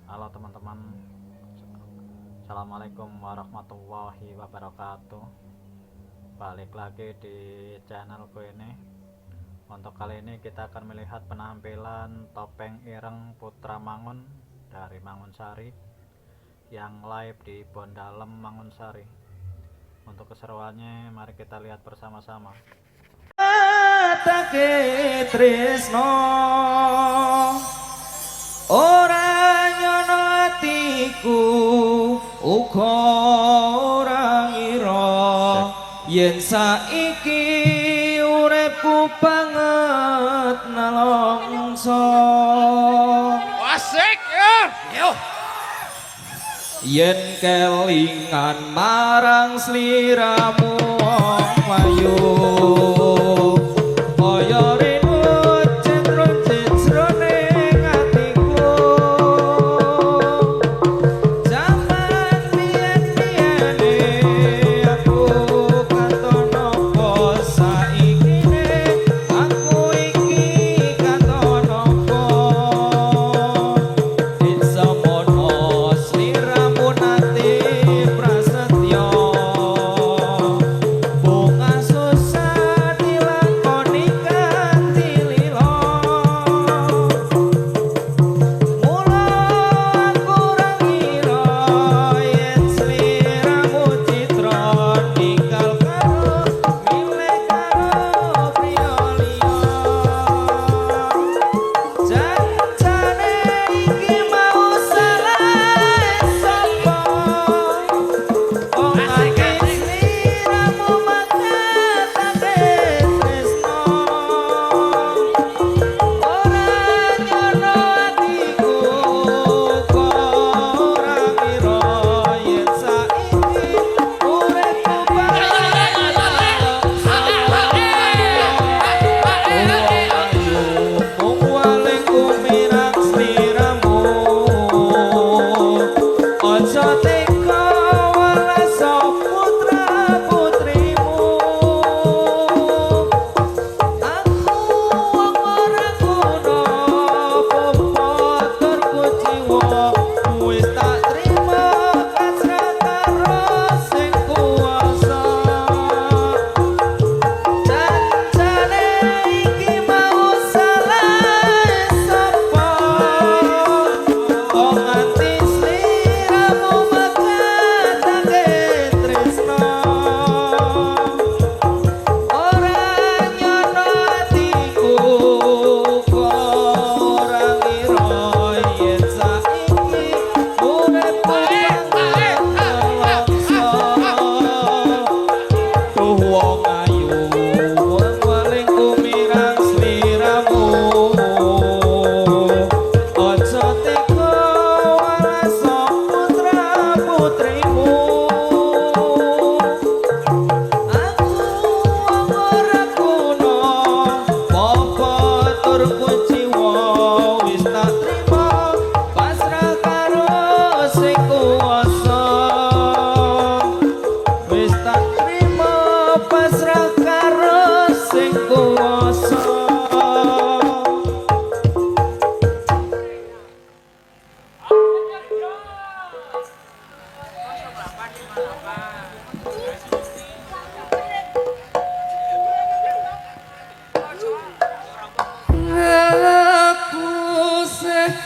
Halo teman-teman, Assalamualaikum warahmatullahi wabarakatuh. Balik lagi di channelku ini. Untuk kali ini kita akan melihat penampilan topeng ireng Putra Mangun dari Mangunsari yang live di Bondalem Mangunsari. Untuk keseruannya mari kita lihat bersama-sama. Take tresno ora nyono atiku uga ora ngira yen saiki uripku banget nalongso asik ya yo yen kelingan marang sliramu wong ayu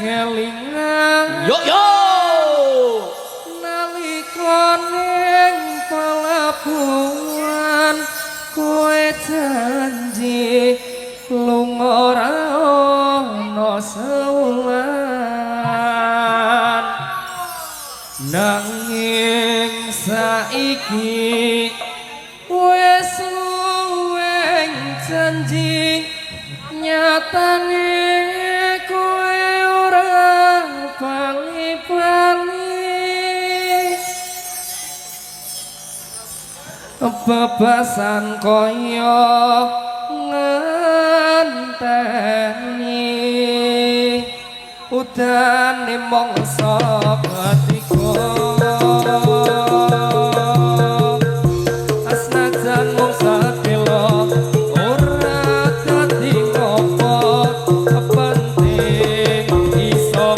kelingan yo yo nalika ning pelabuhan kowe janji lunga ora ana sewulan nanging saiki wis luwih janji nyatane bebasan kaya ngenteni udane mangsa ketika asnajan mung satelo ora dadi ngopo penting iso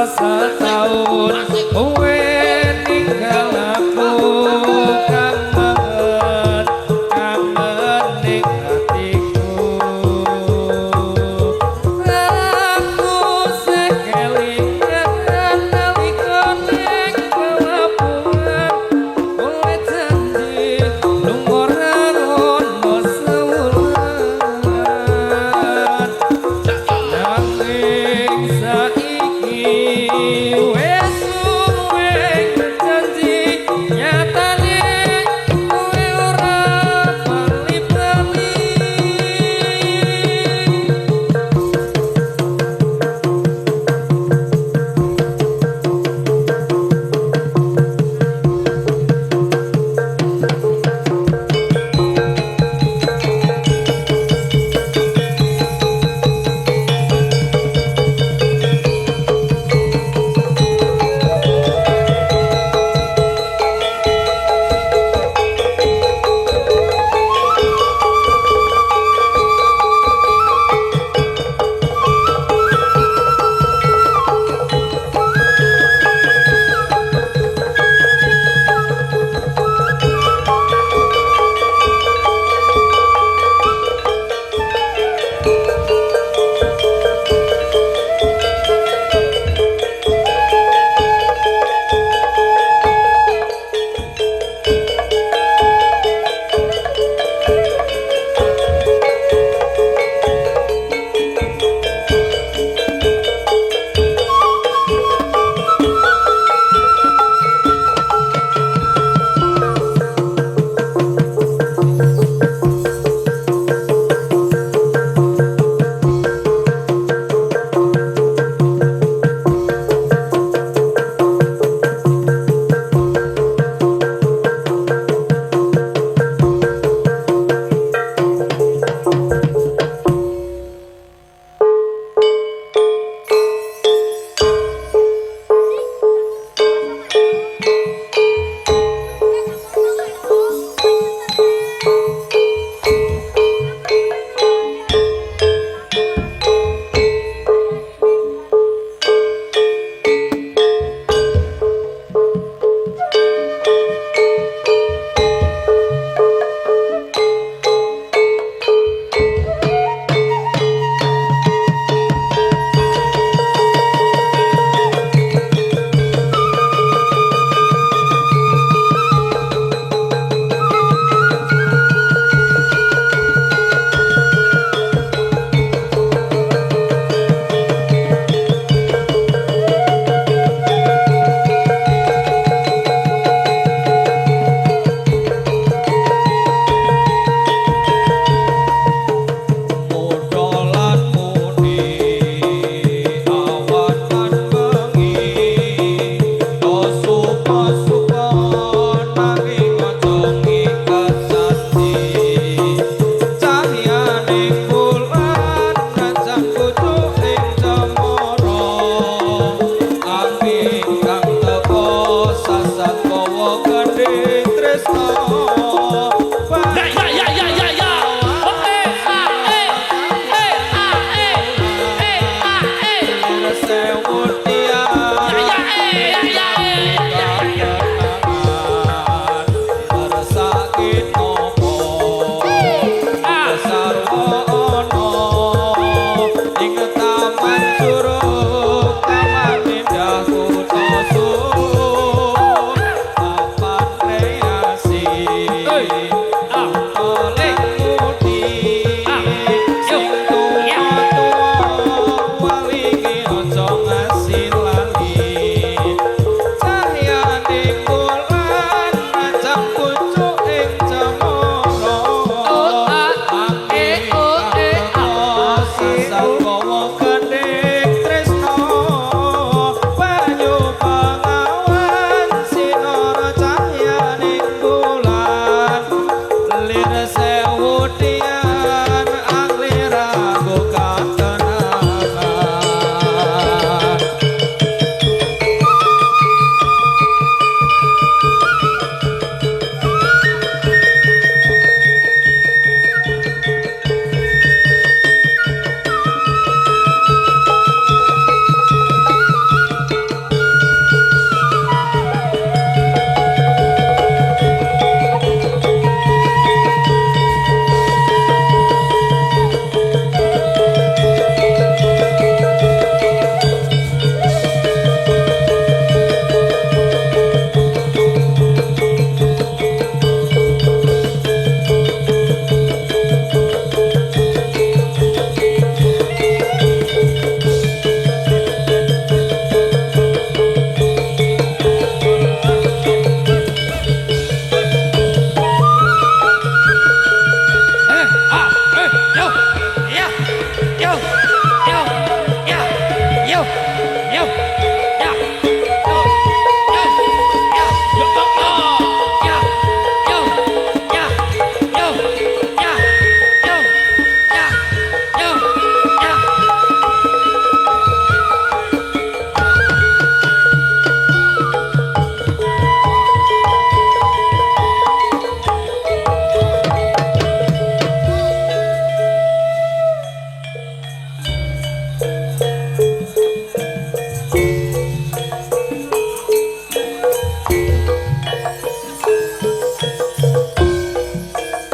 setahun kowe ninggal aku kangen kangen ning hatiku aku sekelingan nalika ning kelabuhan kowe janji lunga ora ono sewulan nanging saiki wes suwe janji nyatane kowe ora bali-bali. Sing tua-tua walingi aja ngasih Yo. Ya. Yo. Yo. Ya. Yo. Yo. Ya. Yo. Ya. Yo. Ya. Yo. Ya. Yo. Ya.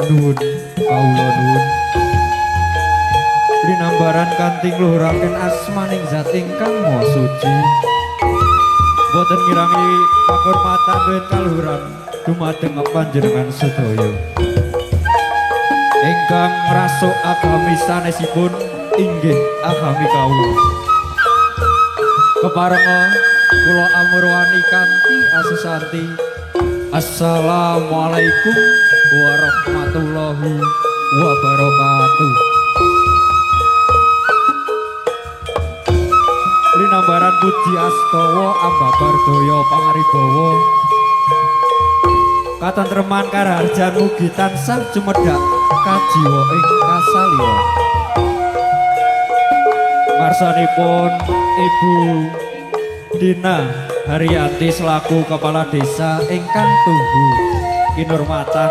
Nuwun kawula nuwun linambaran kanthi ngluhuraken asmaning zat ingkang maha suci boten ngirangi pakurmatan lan kaluhuran dumateng panjenengan sedaya ingkang ngrasuk agami sanesipun inggih agami kawula keparenga kula amurwani kanthi asesanti Assalamualaikum warahmatullahi wabarakatuh. Linambaran puji astawa ambabar daya pangaribawa katentreman karaharjan mugi tansah cumedhak kajiwa ing kasalya. Ngarsanipun Ibu Dina Haryati selaku Kepala Desa ingkang tuhu kinurmatan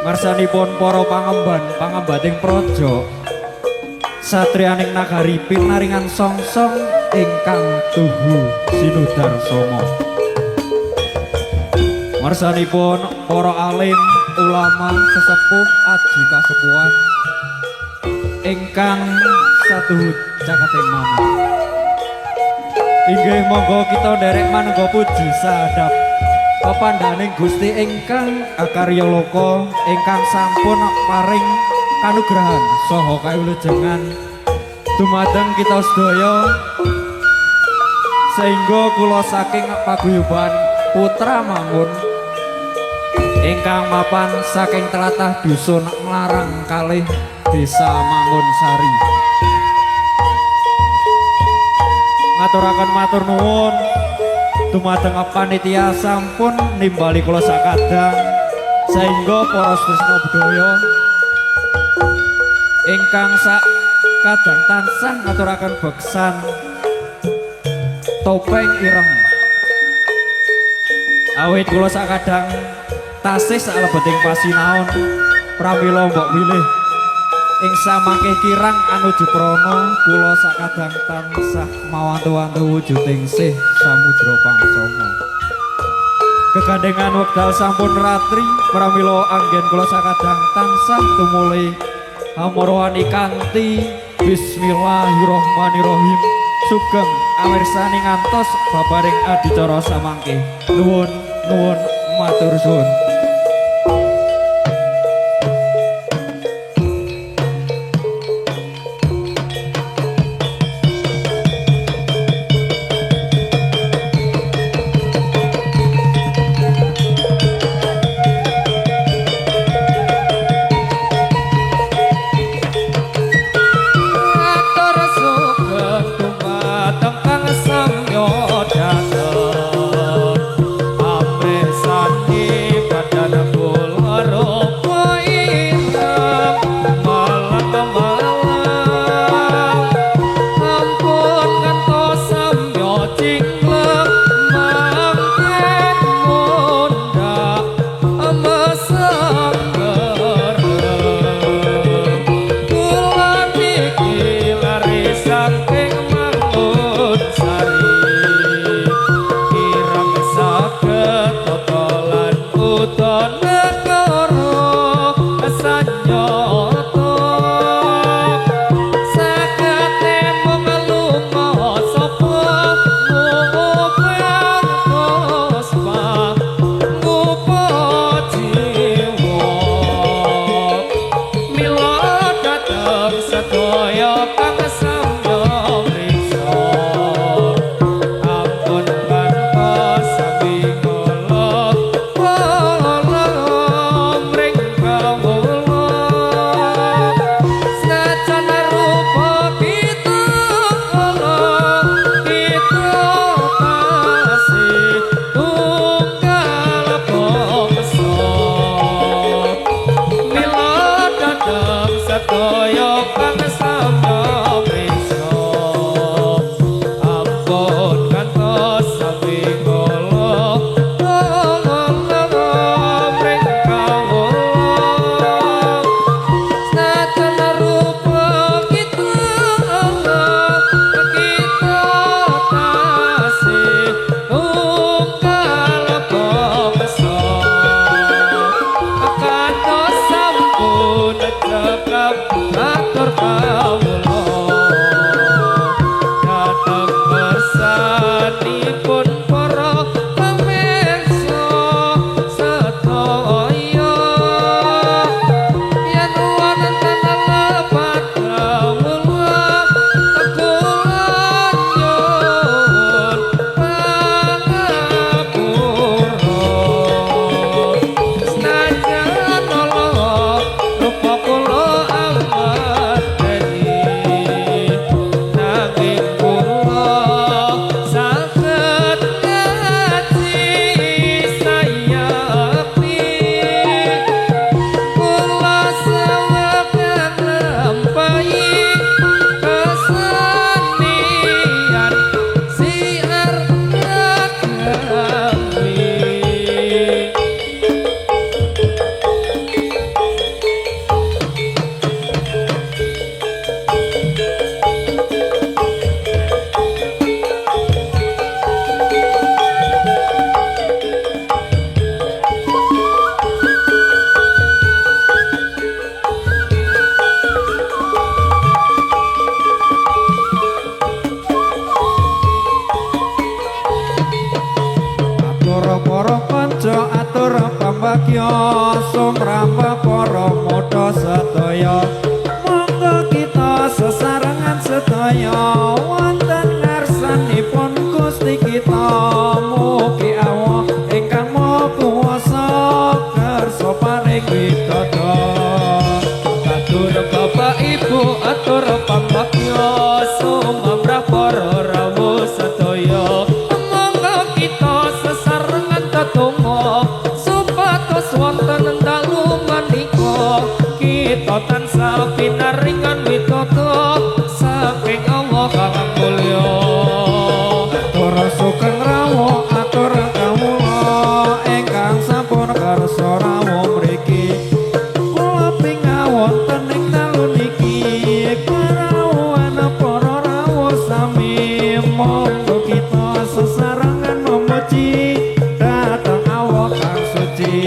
ngarsanipun para pangembating praja satriyaning nagari pinaringan songsong ingkang tuhu sinudarsama ngarsanipun para alim ulama sesepuh aji kasepuhan ingkang satuhut cakating manah. Inggih monggo kita nderek manungga puji sadhap pepandhaning Gusti ingkang akarya loka ingkang sampun paring kanugrahan saha kawilujengan dumateng kita sedaya sehingga kula saking paguyuban Putra Mangun ingkang mapan saking tlatah dusun Nglarang kalih Desa Mangunsari ngaturaken matur nuwun dumateng panitia sampun nimbali kula sakadang sehingga para tresna budaya ingkang sakadang tansah ngaturaken beksan topeng ireng awit kula sakadang tasih salebeting pasinaon pramila mbok wilih ing samangke kirang anuju prana kula sakadang tansah mawantu-wantu wujuding sih samudra pangsama kegandengan wekdal sampun ratri pramila anggen kula sakadang tansah tumuli amurwani kanthi bismillahirrahmanirrahim sugeng amirsani ngantos babaring adicara samangke nuwun matur suwun. Samyo dateng amresani bagya sumramba para modha sedaya monggo kita sesarengan sedaya wonten ngarsanipun Gusti kita mugi Allah ingkang maha kuwasa kersa paring widodha katur Bapak Ibu atur pambagya sumamrah para rawuh sedaya monggo kita sesarengan tetungga supados wonten dalu menika kita tansah pinaringan widodha saking Allah kang mulya atur sugeng rawuh atur kawula ingkang sampun kersa rawuh mriki kula pingawonten ing dalu niki karawuhan para rawuh sami monggo kita sesarengan memuji dhateng Allah kang suci.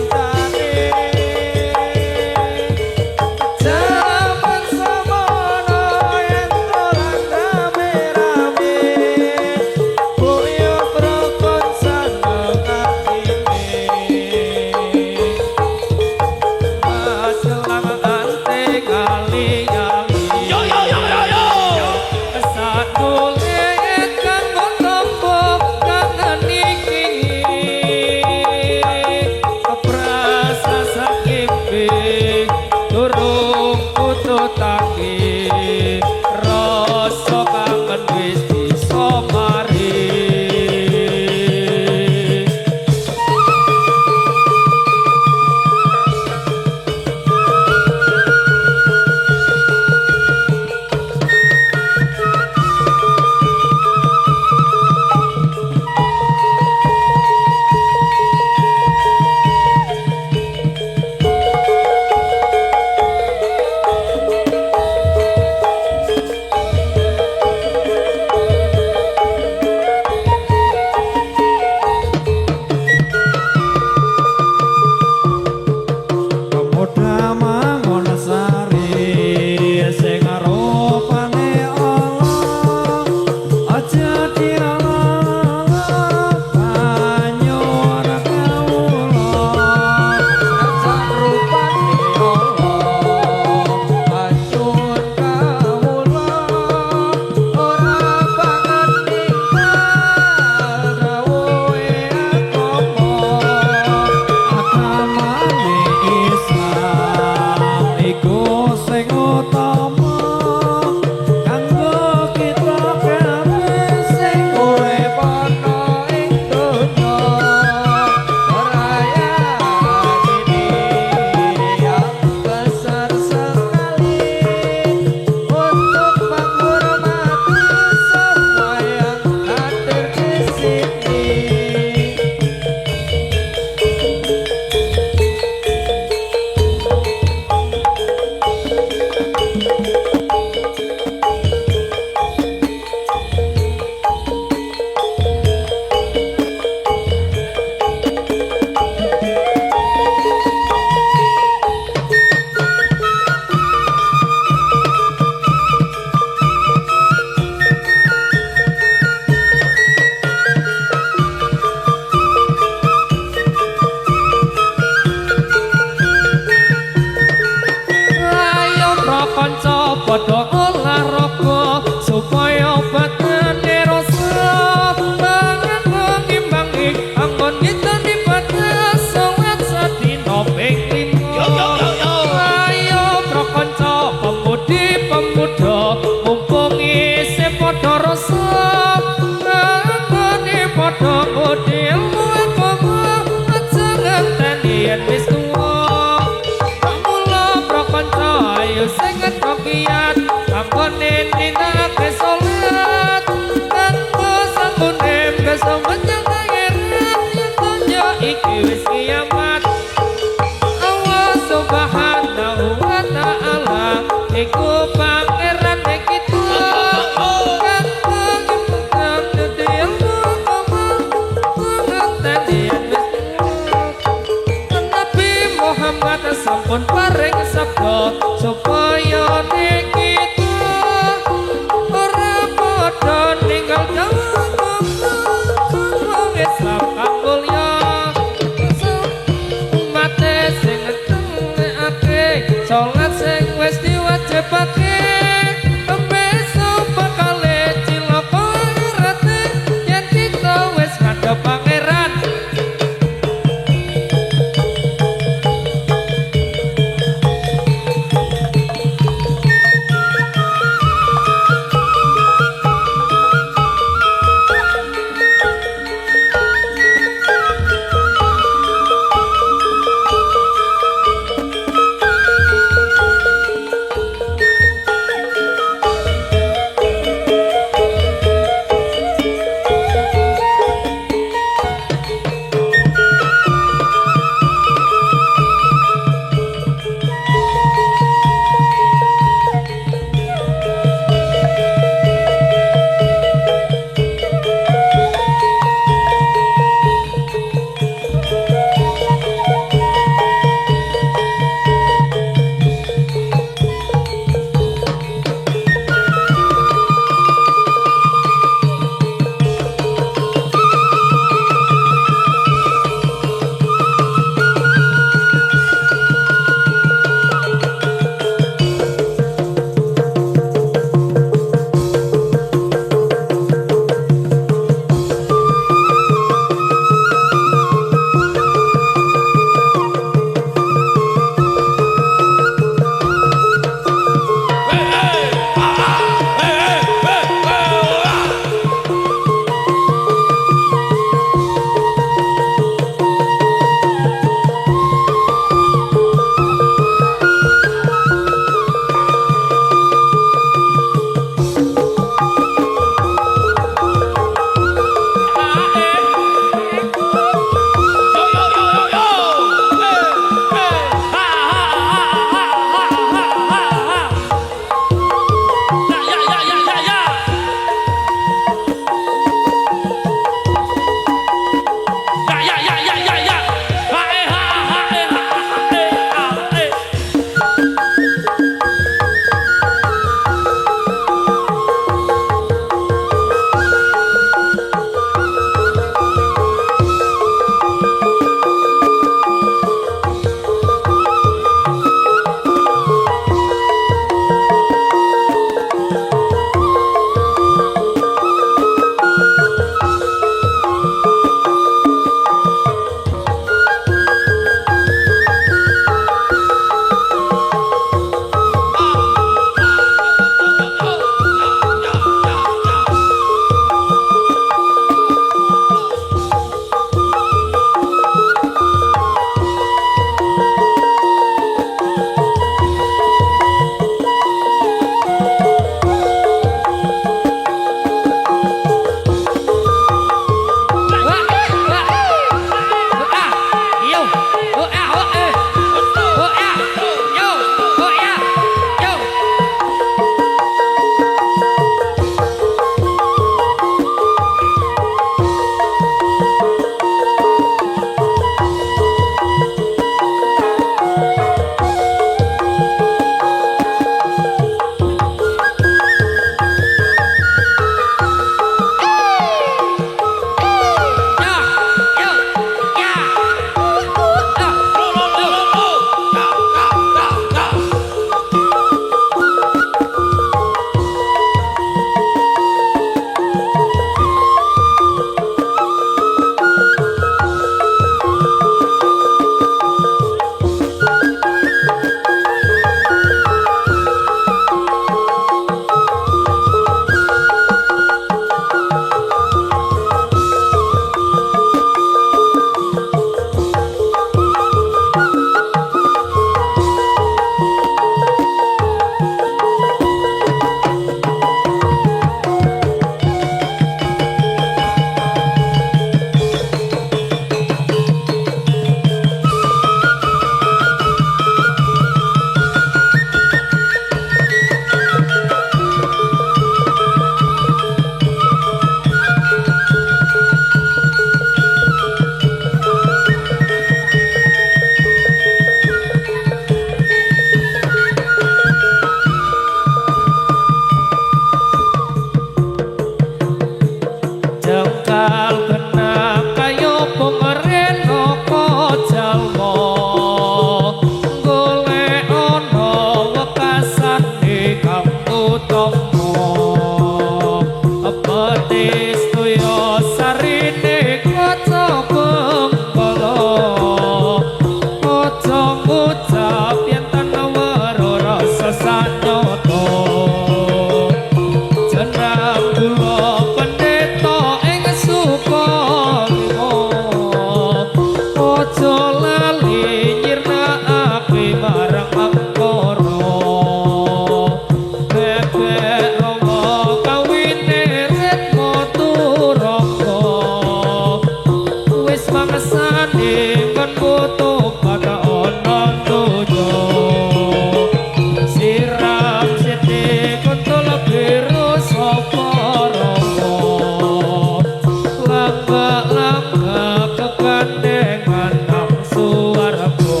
langkah kegandengan nang suwarga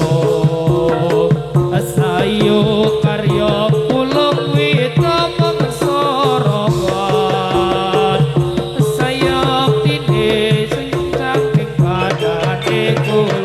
sayu karya pulung wita mengsoroban sayang dini sing saking badane kula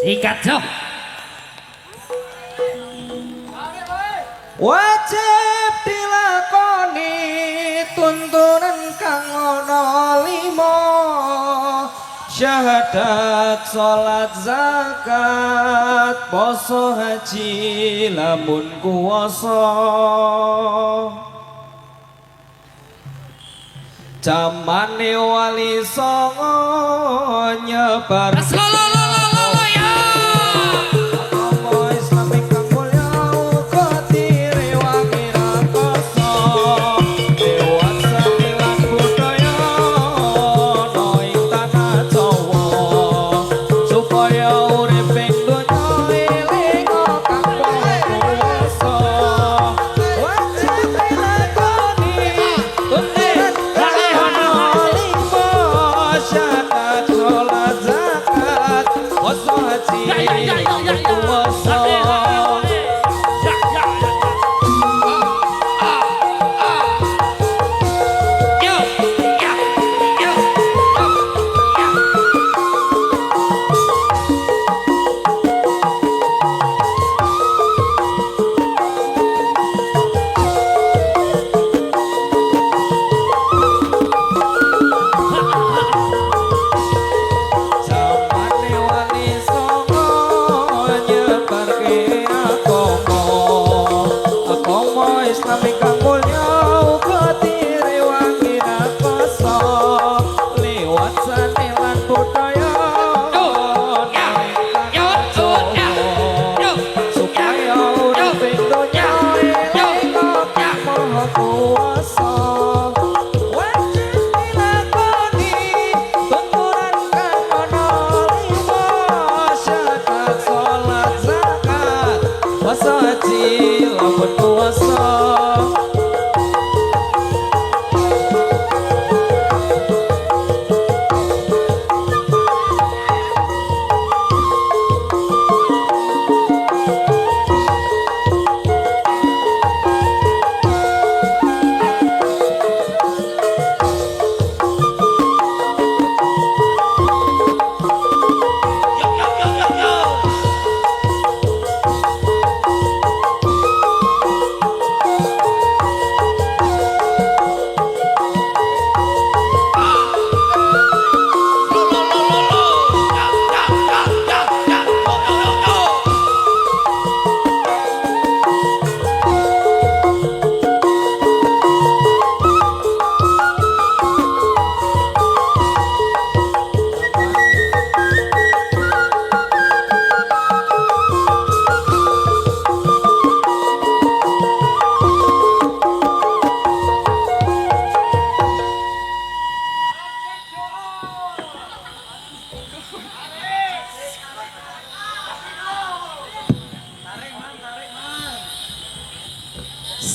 Sikat Jok. Wajib dilakoni tuntunan kang ana 5 syahadat salat zakat poso haji lamun kuwasa jamane wali songo nyebar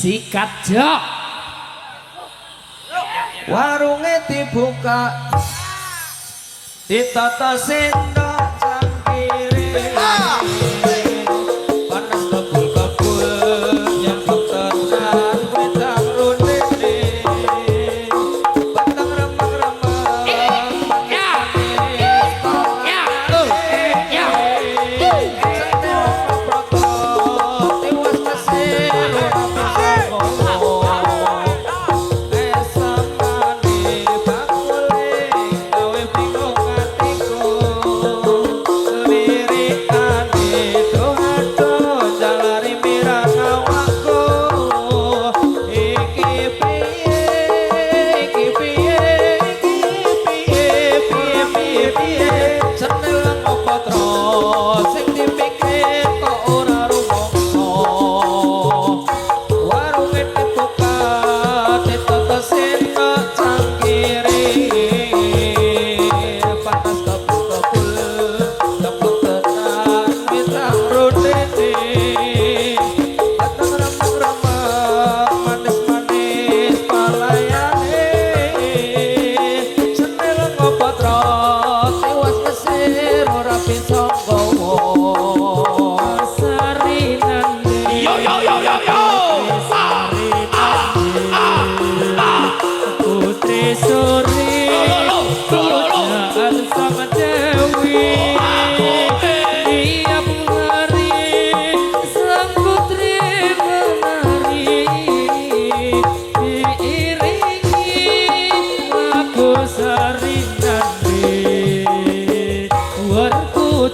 Sikat Jok. warunge dibuka ditata sendok cangkiri panas kebul-kebul yang ketenan wedang rundene batang remang-remang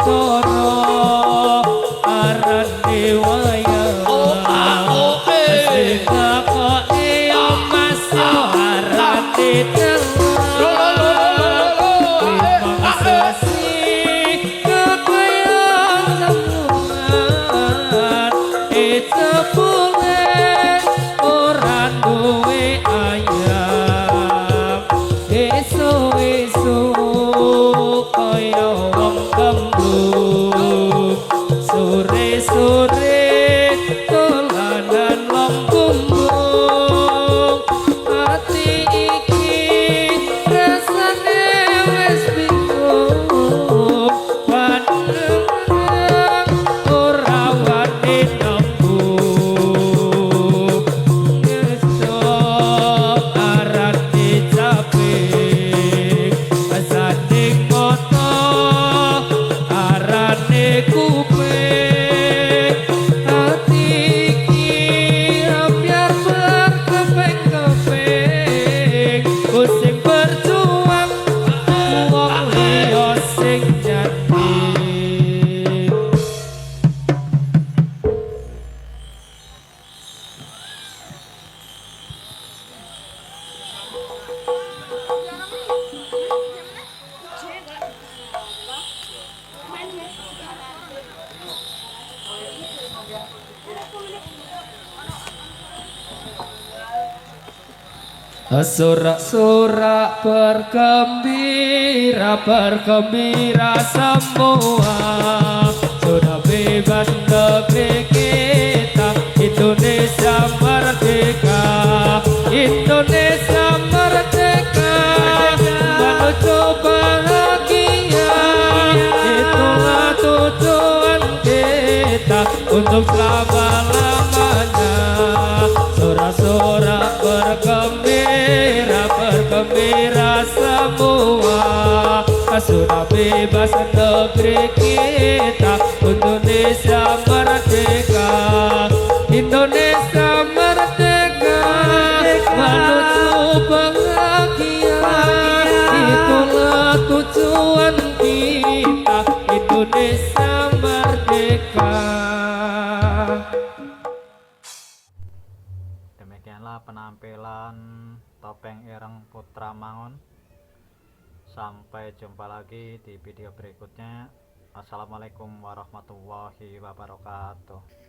Bathara arane wayang sing takoke Mas arane sore tolanan longkumbung ati iki rasane wis bingung panengan ora wani nembung ngesok arati capek asanding moto arane kuping Sorak-sorak bergembira semua sudah bebas negeri kita Indonesia merdeka Indonesia merdeka menuju bahagia itulah tujuan kita untuk selama-lamanya sorak-sorak bergembira semua sudah bebas negeri kita Indonesia merdeka Indonesia merdeka menuju bahagia itulah tujuan kita Indonesia merdeka. Demikianlah penampilan Topeng Ireng Putra Mangun. Sampai jumpa lagi di video berikutnya. Assalamualaikum warahmatullahi wabarakatuh.